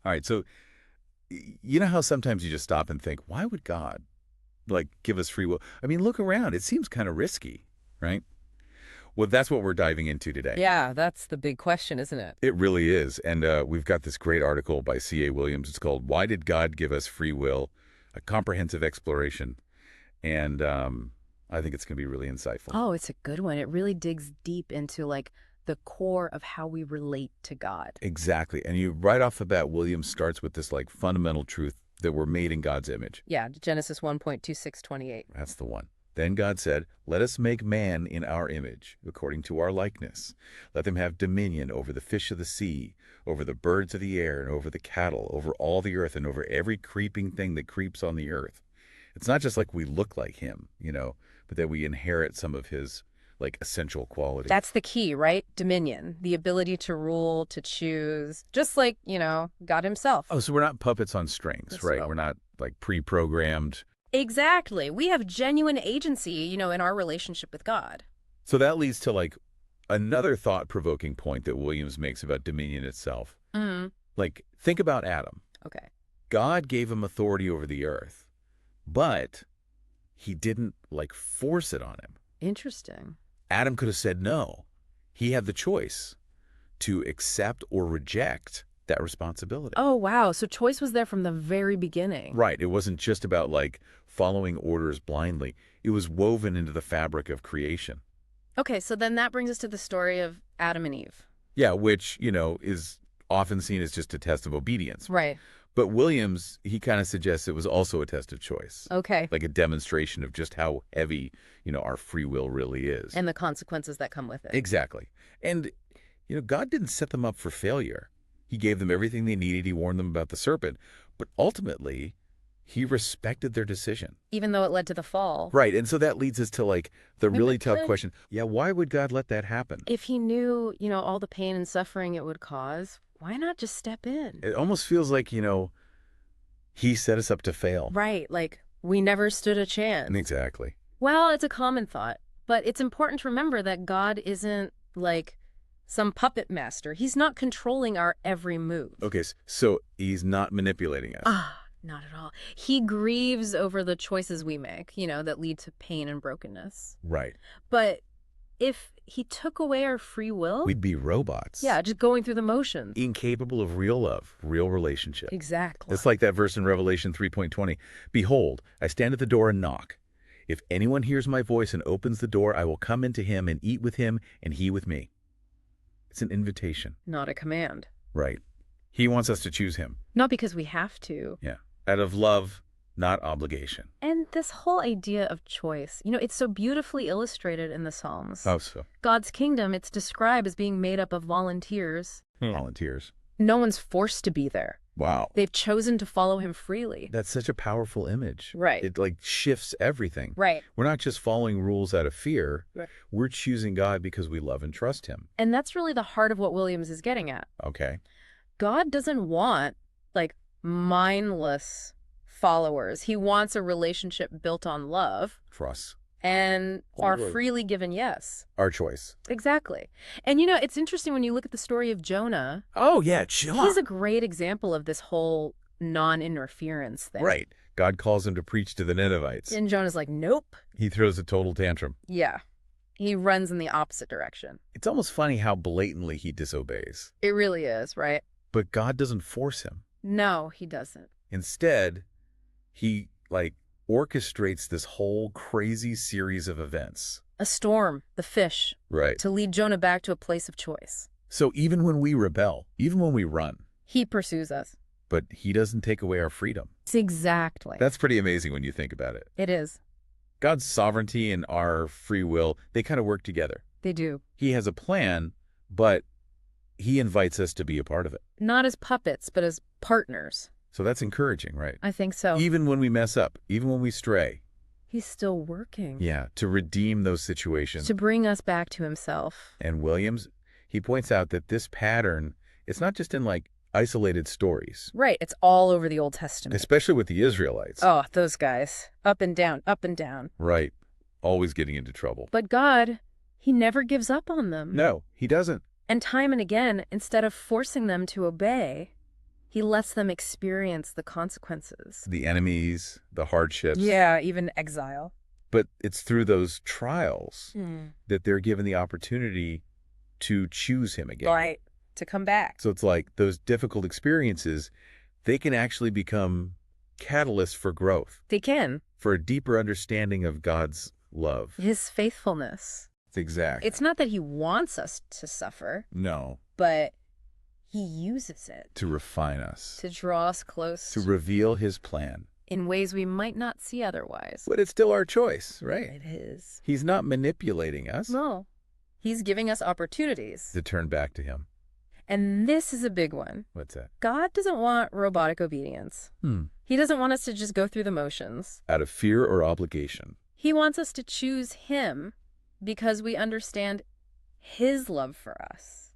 All right, so you know how sometimes you just stop and think, why would God like give us free will? I mean, look around. It seems kind of risky, right? Well, that's what we're diving into today. Yeah, that's the big question, isn't it? It really is. And we've got this great article by C.A. Williams. It's called Why Did God Give Us Free Will? A Comprehensive Exploration. And I think it's going to be really insightful. Oh, it's a good one. It really digs deep into like the core of how we relate to God. Exactly. And you right off the bat, Williams starts with this like fundamental truth that we're made in God's image. Yeah, Genesis 1:26-28. That's the one. Then God said, let us make man in our image, according to our likeness. Let them have dominion over the fish of the sea, over the birds of the air, and over the cattle, over all the earth, and over every creeping thing that creeps on the earth. It's not just like we look like him, but that we inherit some of his like essential qualities. That's the key, right? Dominion, the ability to rule, to choose, just like, God himself. Oh, so we're not puppets on strings, That's right? right. We're not like pre-programmed. Exactly. We have genuine agency, in our relationship with God. So that leads to like another thought-provoking point that Williams makes about dominion itself. Mm. Like, think about Adam. Okay. God gave him authority over the earth, but he didn't like force it on him. Interesting. Adam could have said no. He had the choice to accept or reject that responsibility. Oh, wow. So choice was there from the very beginning. Right. It wasn't just about like following orders blindly. It was woven into the fabric of creation. Okay, so then that brings us to the story of Adam and Eve. Yeah, which, is often seen as just a test of obedience. Right. But Williams, he kind of suggests it was also a test of choice. Okay. Like a demonstration of just how heavy, our free will really is. And the consequences that come with it. Exactly. And, God didn't set them up for failure. He gave them everything they needed. He warned them about the serpent. But ultimately, he respected their decision. Even though it led to the fall. Right. And so that leads us to like the really but tough could- question. Yeah, why would God let that happen? If he knew, all the pain and suffering it would cause, why not just step in? It almost feels like, he set us up to fail. Right, like we never stood a chance. Exactly. Well, it's a common thought, but it's important to remember that God isn't like some puppet master. He's not controlling our every move. Okay, so he's not manipulating us. Not at all. He grieves over the choices we make, that lead to pain and brokenness. Right. But if he took away our free will, We'd be robots. yeah, just going through the motions. Incapable of real love, real relationship. Exactly. It's like that verse in Revelation 3:20. Behold, I stand at the door and knock. If anyone hears my voice and opens the door, I will come into him and eat with him and he with me. It's an invitation. Not a command. Right. He wants us to choose him. Not because we have to. Yeah. Out of love, not obligation. And this whole idea of choice, it's so beautifully illustrated in the Psalms. How so? God's kingdom, it's described as being made up of volunteers. Volunteers. No one's forced to be there. Wow. They've chosen to follow him freely. That's such a powerful image. Right. It like shifts everything. Right. We're not just following rules out of fear. Right. We're choosing God because we love and trust him. And that's really the heart of what Williams is getting at. Okay. God doesn't want, like, mindless followers. He wants a relationship built on love Trust. and our Right. freely given yes. Our choice. Exactly. And, it's interesting when you look at the story of Jonah. Oh, yeah. Chill He's a great example of this whole non-interference thing. Right. God calls him to preach to the Ninevites. And Jonah's like, nope. He throws a total tantrum. Yeah. He runs in the opposite direction. It's almost funny how blatantly he disobeys. It really is, right? But God doesn't force him. No, he doesn't. Instead, he like orchestrates this whole crazy series of events. A storm, the fish, Right. to lead Jonah back to a place of choice. So even when we rebel, even when we run, He pursues us. but he doesn't take away our freedom. Exactly. That's pretty amazing when you think about it. It is. God's sovereignty and our free will, they kind of work together. They do. He has a plan, but he invites us to be a part of it. Not as puppets, but as partners. So that's encouraging, right? I think so. Even when we mess up, even when we stray. He's still working. Yeah, to redeem those situations. To bring us back to himself. And Williams, he points out that this pattern, it's not just in like isolated stories, Right. It's all over the Old Testament. especially with the Israelites. Oh, those guys. Up and down, up and down. Right. Always getting into trouble. But God, he never gives up on them. No, he doesn't. And time and again, instead of forcing them to obey, He lets them experience the consequences. The enemies, the hardships. Yeah, even exile. But it's through those trials Hmm. that they're given the opportunity to choose him again. Right. To come back. So it's like those difficult experiences, they can actually become catalysts for growth, They can. for a deeper understanding of God's love. His faithfulness. Exactly. It's not that he wants us to suffer, No, but he uses it to refine us, to draw us close to reveal his plan. in ways we might not see otherwise. But it's still our choice, right? It is. He's not manipulating us No. He's giving us opportunities. to turn back to him. And this is a big one. What's that? God doesn't want robotic obedience. He doesn't want us to just go through the motions. Out of fear or obligation. He wants us to choose him because we understand his love for us.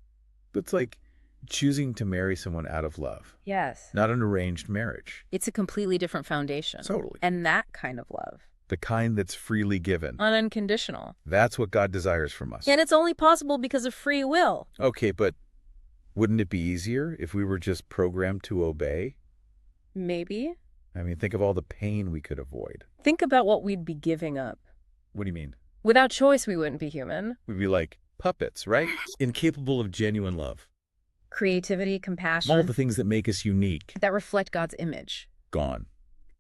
It's like choosing to marry someone out of love, Yes. not an arranged marriage. It's a completely different foundation. Totally. And that kind of love. The kind that's freely given. Unconditional. That's what God desires from us. And it's only possible because of free will. Okay, but wouldn't it be easier if we were just programmed to obey? Maybe. I mean, think of all the pain we could avoid. Think about what we'd be giving up. What do you mean? Without choice, we wouldn't be human. We'd be like puppets, right? Incapable of genuine love. Creativity, compassion, All the things that make us unique. that reflect God's image. Gone.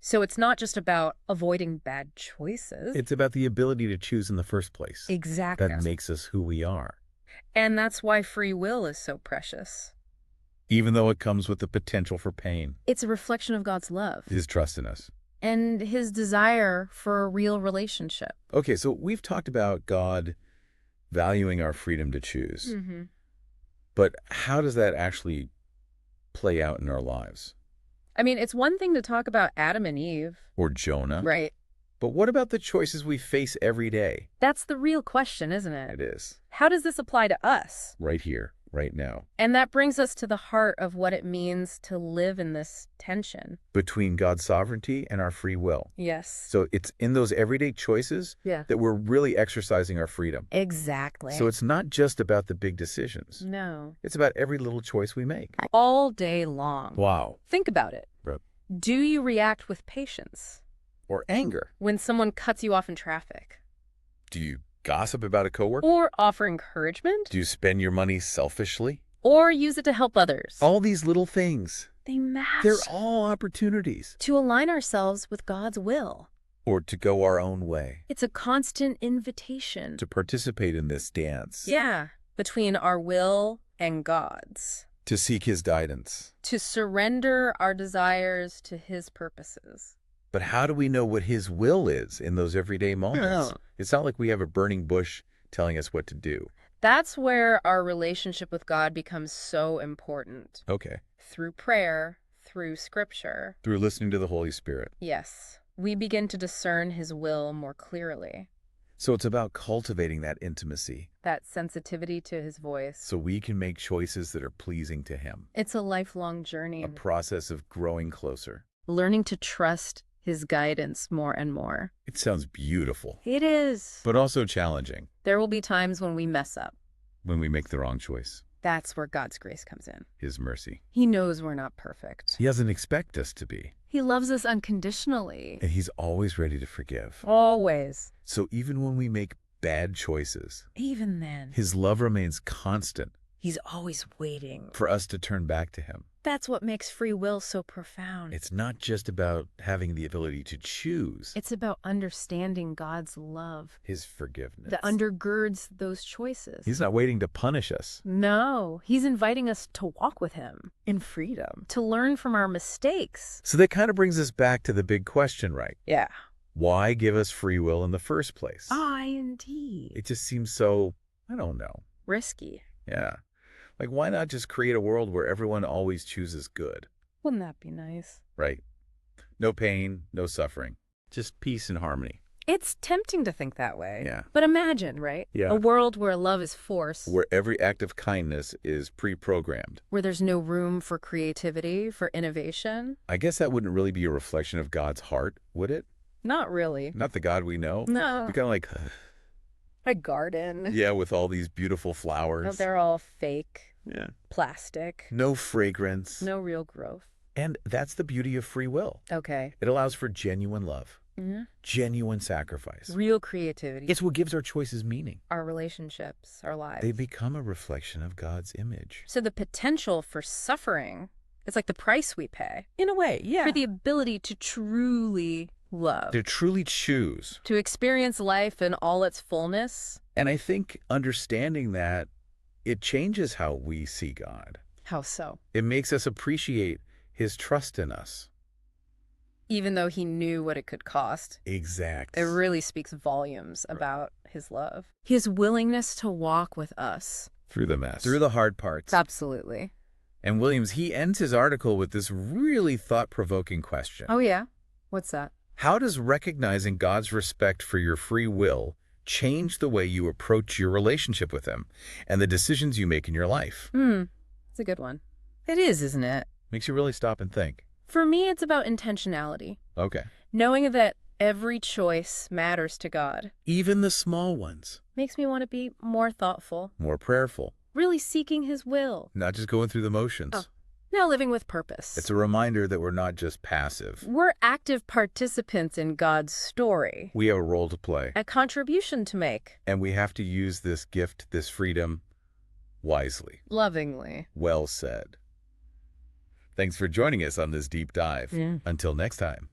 So it's not just about avoiding bad choices. It's about the ability to choose in the first place. Exactly. That makes us who we are. And that's why free will is so precious. Even though it comes with the potential for pain. It's a reflection of God's love His trust in us. and his desire for a real relationship. Okay, so we've talked about God valuing our freedom to choose. Mm-hmm. But how does that actually play out in our lives? I mean, it's one thing to talk about Adam and Eve. Or Jonah? Right. But what about the choices we face every day? That's the real question, isn't it? It is. How does this apply to us? Right here, right now. And that brings us to the heart of what it means to live in this tension. Between God's sovereignty and our free will. Yes. So it's in those everyday choices Yeah. that we're really exercising our freedom. Exactly. So it's not just about the big decisions. No. It's about every little choice we make. All day long. Wow. Think about it. Right. Do you react with patience Or anger. when someone cuts you off in traffic? Do you gossip about a coworker? Or offer encouragement? Do you spend your money selfishly? Or use it to help others? All these little things, They matter. they're all opportunities. To align ourselves with God's will. Or to go our own way. It's a constant invitation. To participate in this dance. Yeah. Between our will and God's. To seek his guidance. To surrender our desires to his purposes. But how do we know what his will is in those everyday moments? Yeah. It's not like we have a burning bush telling us what to do. That's where our relationship with God becomes so important. Okay. Through prayer, through scripture. Through listening to the Holy Spirit. Yes, we begin to discern his will more clearly. So it's about cultivating that intimacy That sensitivity to his voice. so we can make choices that are pleasing to him. It's a lifelong journey. A process of growing closer. Learning to trust his guidance more and more. It sounds beautiful, It is. but also challenging There will be times when we mess up. when we make the wrong choice. That's where God's grace comes in. His mercy. He knows we're not perfect. He doesn't expect us to be, He loves us unconditionally. and he's always ready to forgive. Always. So even when we make bad choices, Even then, his love remains constant he's always waiting. for us to turn back to him. That's what makes free will so profound. It's not just about having the ability to choose It's about understanding God's love his forgiveness. that undergirds those choices. He's not waiting to punish us. No, he's inviting us to walk with him in freedom, to learn from our mistakes. So that kind of brings us back to the big question, right? Yeah. Why give us free will in the first place? Indeed. It just seems so, I don't know. Risky. Yeah. Like, why not just create a world where everyone always chooses good, Wouldn't that be nice? right? No pain, no suffering, just peace and harmony. It's tempting to think that way. Yeah. But imagine, right? Yeah. A world where love is forced, Where every act of kindness is pre-programmed. where there's no room for creativity, for innovation. I guess that wouldn't really be a reflection of God's heart, would it? Not really. Not the God we know. No. Be kind of like, A garden. yeah, with all these beautiful No, flowers. they're all fake. Yeah. plastic, No fragrance. no real growth. And that's the beauty of free will. Okay. It allows for genuine love, Mhm. genuine sacrifice. Real creativity. It's what gives our choices meaning. Our relationships, our lives. They become a reflection of God's image. So the potential for suffering, it's like the price we pay. In a way, yeah. For the ability to truly love. To truly choose. To experience life in all its fullness. And I think understanding that, it changes how we see God. How so? It makes us appreciate His trust in us. Even though he knew what it could cost. Exact. It really speaks volumes about his love. His willingness to walk with us. Through the mess. Through the hard parts. Absolutely. And Williams, he ends his article with this really thought-provoking question. Oh, yeah? What's that? How does recognizing God's respect for your free will change the way you approach your relationship with Him and the decisions you make in your life? It's a good one. It is, isn't it? Makes you really stop and think. For me, it's about intentionality. Okay. Knowing that every choice matters to God Even the small ones. makes me want to be more thoughtful, More prayerful. really seeking His will. Not just going through the motions. Oh. Now living with purpose. It's a reminder that we're not just passive. We're active participants in God's story. We have a role to play. A contribution to make. And we have to use this gift, this freedom, wisely. Lovingly. Well said. Thanks for joining us on this deep dive. Yeah. Until next time.